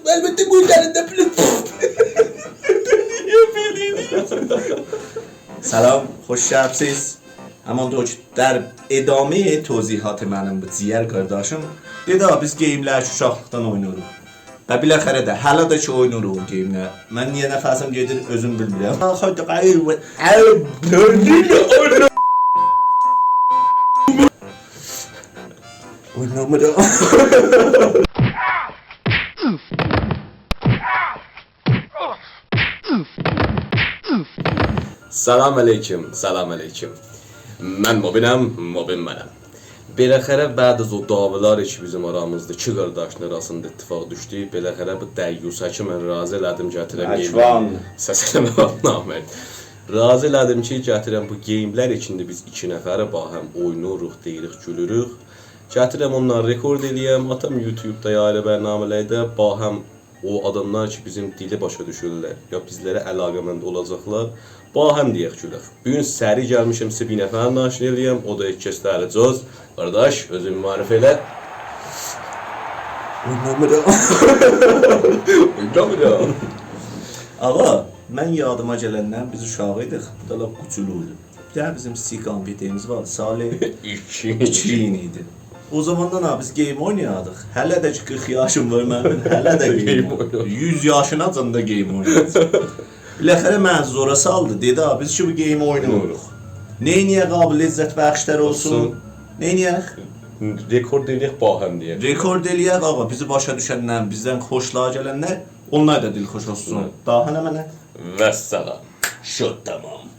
Elbette bu üzerinde سلام خوش شبسیز همانطور که در ادامه توضیحات منم به زیر کرداشم دیده biz geyimlər uşaqlıqdan oynayırıq və biləxərə də hələ də ki oynayırıq o geyimlər mən niyə nəfəsim gedir özüm bilmirəm oynamıram سلام علیکم سلام علیکم من مبینم مبین منم Beləxərə بعد از o davalar ki bizim aramızda iki qardaşın arasında ittifaq düşdü. Beləxərə bu dəyyusa ki mən razı elədim gətirəm Əkvan səs eləmə namərd. Razı elədim ki gətirəm bu geyimlər içində biz iki nəfərə bahəm oynuruq, deyirik, gülürük. Gətirəm onları rekord eləyəm, atam YouTube'da ya ayrı bərnamələrdə bahəm o adamlar ki bizim dili başa düşürlər ya bizlərə əlaqəmənd olacaqlar. Bahəm deyək gülək. Bugün səri gəlmişəm sizə bir nəfər naşir eləyəm, o da ikisləri coz. Qardaş, özün marif elə. Oynamıram. Ağa, mən yadıma gələndən biz uşağı idik, bu da laf quculuydum. Bir də bizim siqan videomuz var, Salih 2 idi. O zamandan biz game oynayardıq. Hələ də ki 40 yaşım var mənim, hələ də game oynayırıq. 100 yaşınacan da game oynayırıq. Biləxərə mən zora saldı, dedi biz ki bu game oynayırıq. Neyniyə qabil izzət bəxşlər olsun? Neyniyək? Rekord eləyək bahəm deyək. Rekord eləyək ağa, bizi başa düşənlər, bizdən xoşluğa gələnlər, onlar da dil xoş olsun. Daha nə mənə? Vəssalam. Şut tamam.